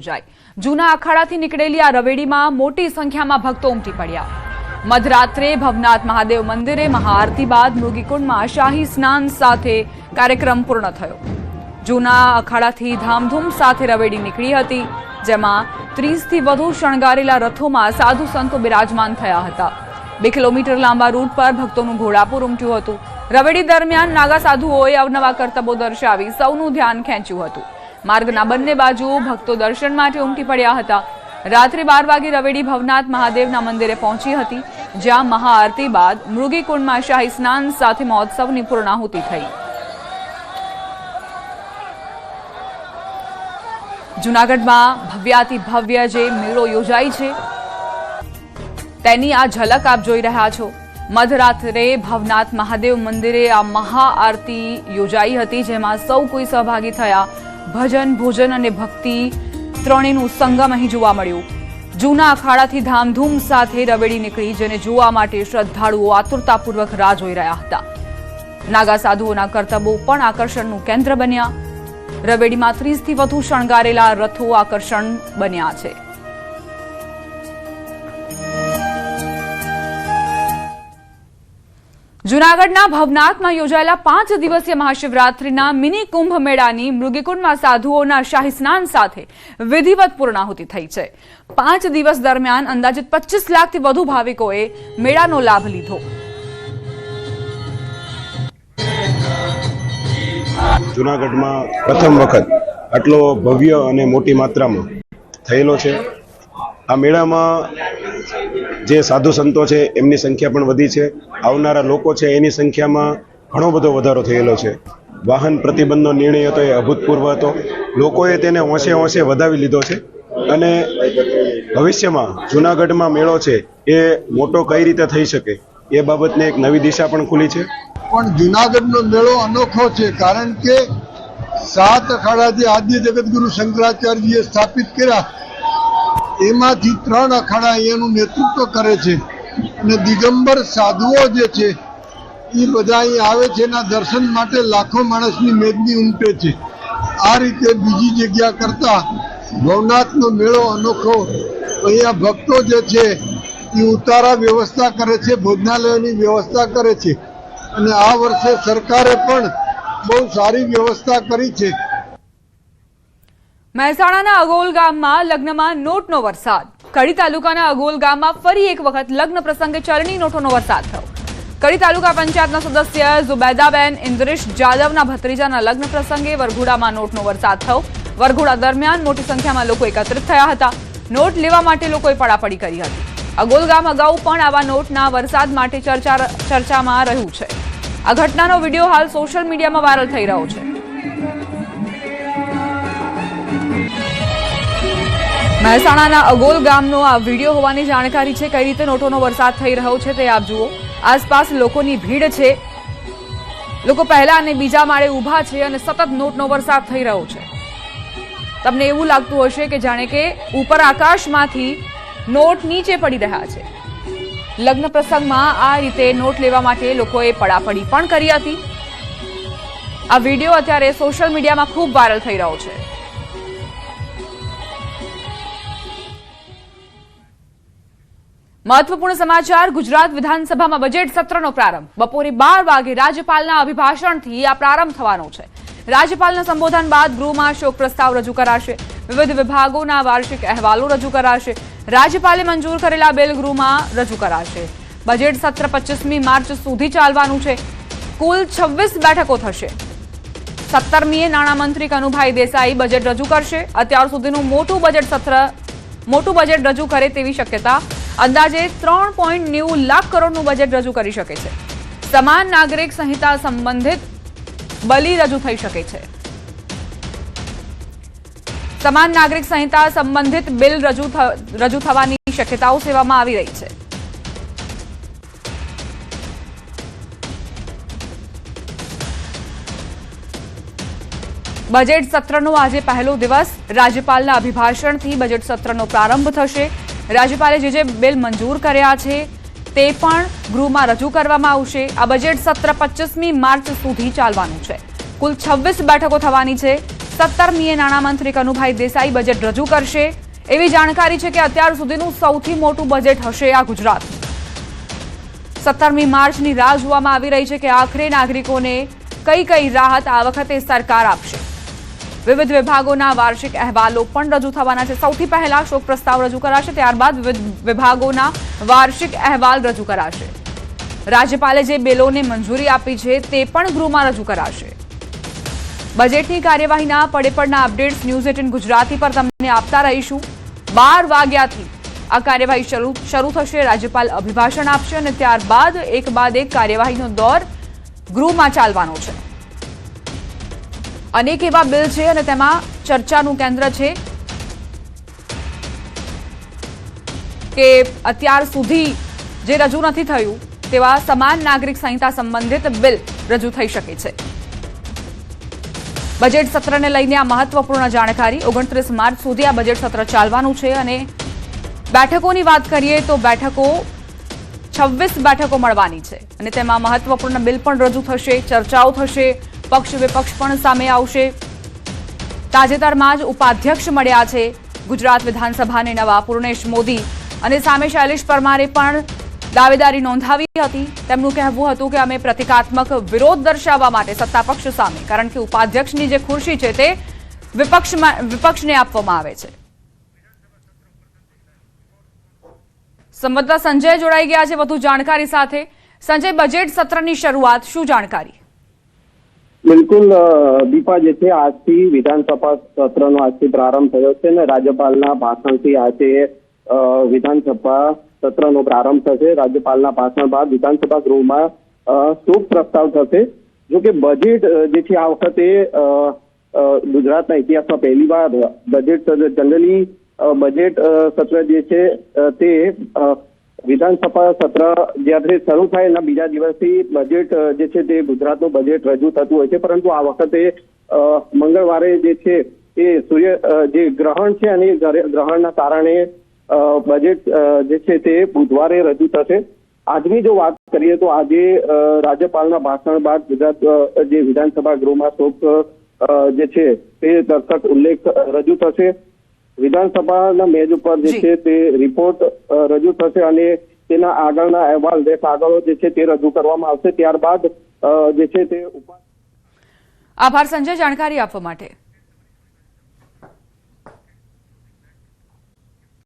જૂના અખાડાથી નીકળેલી આ રવેડીમાં મોટી સંખ્યામાં ભક્તો ઉમટી પડ્યા। મધરાત્રે ભવનાથ મહાદેવ મંદિરે મહાઆરતી બાદ મૃગીકુંડમાં શાહી સ્નાન સાથે કાર્યક્રમ પૂર્ણ થયો। જૂના અખાડાથી ધામધૂમ સાથે રવેડી નીકળી હતી, જેમાં 30થી વધુ શણગારેલા રથોમાં સાધુ સંતો બિરાજમાન થયા હતા। 2 કિલોમીટર લાંબા રૂટ પર ભક્તોનું ઘોડાપુર ઉમટ્યું હતું। રવેડી દરમિયાન નાગા સાધુઓએ અવનવા કરતબો દર્શાવી સૌનું ધ્યાન ખેંચ્યું હતું। માર્ગના બંને બાજુ ભક્તો દર્શન માટે ઉમટી પડ્યા હતા। રાત્રે 12 વાગે રવેડી ભવનાથ મહાદેવના મંદિરે પહોંચી હતી, જ્યાં મહાઆરતી બાદ મૃગીકુંડમાં શાહી સ્નાન સાથે મહોત્સવની પૂર્ણાહુતિ થઈ। જૂનાગઢમાં ભવ્યાતિ ભવ્ય જે મેળો યોજાય છે તેની આ ઝલક આપ જોઈ રહ્યા છો। મધરાત્રે ભવનાથ મહાદેવ મંદિરે આ મહાઆરતી યોજાઈ હતી, જેમાં સૌ કોઈ સહભાગી થયા। ભજન, ભોજન અને ભક્તિ ત્રણેયનું સંગમ અહીં જોવા મળ્યું। જૂના અખાડાથી ધામધૂમ સાથે રવેડી નીકળી, જેને જોવા માટે શ્રદ્ધાળુઓ આતુરતાપૂર્વક રાહ જોઈ રહ્યા હતા। નાગા સાધુઓના કરતબો પણ આકર્ષણનું કેન્દ્ર બન્યા। રવેડીમાં 30થી વધુ શણગારેલા રથો આકર્ષણ બન્યા છે। જૂનાગઢના ભવનાથમાં યોજાયેલા 5 દિવસીય મહાશિવરાત્રિના મિની કુંભ મેળાની મૃગીકુંડમાં સાધુઓના શાહી સ્નાન સાથે વિધિવત પૂર્ણાહુતિ થઈ છે। 5 દિવસ દરમિયાન અંદાજિત 25 લાખથી વધુ ભાવિકોએ મેળાનો લાભ લીધો। જૂનાગઢમાં પ્રથમ વખત આટલો ભવ્ય અને મોટી માત્રામાં થયેલો છે। આ મેળામાં જે સાધુ સંતો છે એમની સંખ્યા પણ વધી છે। આવનારા લોકો છે એની સંખ્યામાં ઘણો બધો વધારો થયેલો છે। વાહન પ્રતિબંધનો નિર્ણય હતો એ અભૂતપૂર્વ હતો। લોકોએ તેને હોંશે હોંશે વધાવી લીધો છે અને ભવિષ્યમાં જૂનાગઢમાં મેળો છે એ મોટો કઈ રીતે થઈ શકે એ બાબતને એક નવી દિશા પણ ખુલી છે। પણ જૂનાગઢનો મેળો અનોખો છે, કારણ કે 7 અખાડા જે આદ્ય જગતગુરુ શંકરાચાર્યજીએ સ્થાપિત કર્યા, એમાંથી 3 અખાડા અહીંયાનું નેતૃત્વ કરે છે અને દિગંબર સાધુઓ જે છે એ બધા અહીં આવે છે, એના દર્શન માટે લાખો માણસની મેદની ઉમટે છે। આ રીતે બીજી જગ્યા કરતા ભવનાથનો મેળો અનોખો। અહીંયા ભક્તો જે છે એ ઉતારા વ્યવસ્થા કરે છે, ભોજનાલયોની વ્યવસ્થા કરે છે અને આ વર્ષે સરકારે પણ બહુ સારી વ્યવસ્થા કરી છે। મહેસાણાના અગોલ ગામમાં લગ્નમાં નોટનો વરસાદ। કડી તાલુકાના અગોલ ગામમાં ફરી એક વખત લગ્ન પ્રસંગે ચલણી નોટોનો વરસાદ થયો। કડી તાલુકા પંચાયતના સદસ્ય ઝુબૈદાબેન ઇન્દ્રિશ જાદવના ભત્રીજાના લગ્ન પ્રસંગે વરઘોડામાં નોટનો વરસાદ થયો। વરઘોડા દરમિયાન મોટી સંખ્યામાં લોકો એકત્રિત થયા હતા। નોટ લેવા માટે લોકોએ પડાપડી કરી હતી। અગોલ ગામ અગાઉ પણ આવા નોટના વરસાદ માટે ચર્ચામાં રહ્યું છે। આ ઘટનાનો વિડીયો હાલ સોશિયલ મીડિયામાં વાયરલ થઈ રહ્યો છે। મહેસાણાના અગોલ ગામનો આ વિડીયો હોવાની જાણકારી છે। કઈ રીતે નોટોનો વરસાદ થઈ રહ્યો છે તે આપ જુઓ। આસપાસ લોકોની ભીડ છે, લોકો પહેલા અને બીજા માળે ઊભા છે અને સતત નોટનો વરસાદ થઈ રહ્યો છે। તમને એવું લાગતું હશે કે જાણે કે ઉપર આકાશમાંથી નોટ નીચે પડી રહ્યા છે। લગ્ન પ્રસંગમાં આ રીતે નોટ લેવા માટે લોકોએ પડાપડી પણ કરી હતી। આ વિડીયો અત્યારે સોશિયલ મીડિયામાં ખૂબ વાયરલ થઈ રહ્યો છે। મહત્વપૂર્ણ સમાચાર। ગુજરાત વિધાનસભામાં બજેટ સત્રનો પ્રારંભ। બપોરે 12 વાગે રાજ્યપાલના અભિભાષણથી આ પ્રારંભ થવાનો છે। રાજ્યપાલના સંબોધન બાદ ગૃહમાં શોક પ્રસ્તાવ રજૂ કરાશે। વિવિધ વિભાગોના વાર્ષિક અહેવાલો રજૂ કરાશે। રાજ્યપાલે મંજૂર કરેલા બિલ ગૃહમાં રજૂ કરાશે। બજેટ સત્ર 25મી માર્ચ સુધી ચાલવાનું છે। કુલ 26 બેઠકો થશે। 17મીએ નાણામંત્રી કનુભાઈ દેસાઈ બજેટ રજૂ કરશે। અત્યાર સુધીનું મોટું બજેટ રજૂ કરે તેવી શક્યતા। અંદાજે 3.90 લાખ કરોડનું બજેટ રજૂ કરી શકે છે। સમાન નાગરિક સંહિતા સંબંધિત બિલ રજૂ થઈ શકે છે। સમાન નાગરિક સંહિતા સંબંધિત બિલ રજૂ થવાની શક્યતાઓ સેવામાં આવી રહી છે। બજેટ સત્રનો આજે પહેલો દિવસ। રાજ્યપાલના અભિભાષણથી બજેટ સત્રનો પ્રારંભ થશે। રાજ્યપાલે જે બિલ મંજૂર કર્યા છે તે પણ ગૃહમાં રજૂ કરવામાં આવશે। આ બજેટ સત્ર 25મી માર્ચ સુધી ચાલવાનું છે। કુલ 26 બેઠકો થવાની છે। 17મીએ નાણામંત્રી કનુભાઈ દેસાઈ બજેટ રજૂ કરશે એવી જાણકારી છે કે અત્યાર સુધીનું સૌથી મોટું બજેટ હશે આ ગુજરાત. 17મી માર્ચની રાહ જોવામાં આવી રહી છે કે આખરે નાગરિકોને કઈ રાહત આ વખતે સરકાર આપશે. વિવિધ વિભાગોના વાર્ષિક અહેવાલો પણ રજૂ થવાના છે. સૌથી પહેલા શોક પ્રસ્તાવ રજૂ કરાશે, ત્યારબાદ વિવિધ વિભાગોના વાર્ષિક અહેવાલ રજૂ કરાશે. રાજ્યપાલે જે બિલોને મંજૂરી આપી છે તે પણ ગૃહમાં રજૂ કરાશે. બજેટની કાર્યવાહીના પડેપડના અપડેટ્સ ન્યૂઝ 18 ગુજરાતી પર તમને આપતા રહીશું. 12 વાગ્યાથી આ કાર્યવાહી શરૂ થશે. રાજ્યપાલ અભિભાષણ આપશે અને ત્યારબાદ એક બાદ એક કાર્યવાહીનો દોર ગૃહમાં ચાલવાનો છે. અનેક એવા બિલ છે અને તેમાં ચર્ચાનું કેન્દ્ર છે કે અત્યાર સુધી જે રજૂ નથી થયું તેવા સમાન નાગરિક સંહિતા સંબંધિત બિલ રજૂ થઈ શકે છે. બજેટ સત્રને લઈને આ મહત્વપૂર્ણ જાણકારી. 29 માર્ચ સુધી આ બજેટ સત્ર ચાલવાનું છે અને બેઠકોની વાત કરીએ તો 26 બેઠકો મળવાની છે અને તેમાં મહત્વપૂર્ણ બિલ પણ રજૂ થશે, ચર્ચાઓ થશે, પક્ષ વિપક્ષ પણ સામે આવશે. તાજેતરમાં જ ઉપાધ્યક્ષ મળ્યા છે ગુજરાત વિધાનસભાને નવા પૂર્ણેશ મોદી અને સામે શૈલેષ પરમારે પણ દાવેદારી નોંધાવી હતી. તેમનું કહેવું હતું કે અમે પ્રતિકાત્મક વિરોધ દર્શાવવા માટે સત્તાપક્ષ સામે, કારણ કે ઉપાધ્યક્ષની જે ખુરશી છે તે વિપક્ષને આપવામાં આવે છે. સંવાદદાતા સંજય જોડાઈ ગયા છે વધુ જાણકારી સાથે. સંજય, બજેટ સત્રની શરૂઆત, શું જાણકારી? બિલકુલ દીપા, જે છે આજથી વિધાનસભા સત્રનો આજથી પ્રારંભ થયો છે અને રાજ્યપાલના ભાષણથી આજે વિધાનસભા સત્રનો પ્રારંભ થશે. રાજ્યપાલના ભાષણ બાદ વિધાનસભા ગૃહમાં શોક પ્રસ્તાવ થશે. જો કે બજેટ જે છે આ વખતે ગુજરાતના ઇતિહાસમાં પહેલીવાર બજેટ જનરલી બજેટ સત્ર જે છે તે વિધાનસભા સત્ર જ્યારે શરૂ થાય એના બીજા દિવસથી બજેટ જે છે તે ગુજરાતનું બજેટ રજૂ થતું હોય છે, પરંતુ આ વખતે મંગળવારે જે છે એ સૂર્ય જે ગ્રહણ છે અને ગ્રહણના કારણે બજેટ જે છે તે બુધવારે રજૂ થશે. આજની જો વાત કરીએ તો આજે રાજ્યપાલના ભાષણ બાદ ગુજરાત જે વિધાનસભા ગૃહમાં શોક જે છે તે દર્શક ઉલ્લેખ રજૂ થશે. વિધાનસભાના મેજ ઉપર જે છે તે રિપોર્ટ રજૂ થશે અને તેના આગળના અહેવાલ કાગળો જે છે તે રજૂ કરવામાં આવશે. ત્યારબાદ જે છે તે આભાર સંજય જાણકારી આપવા માટે.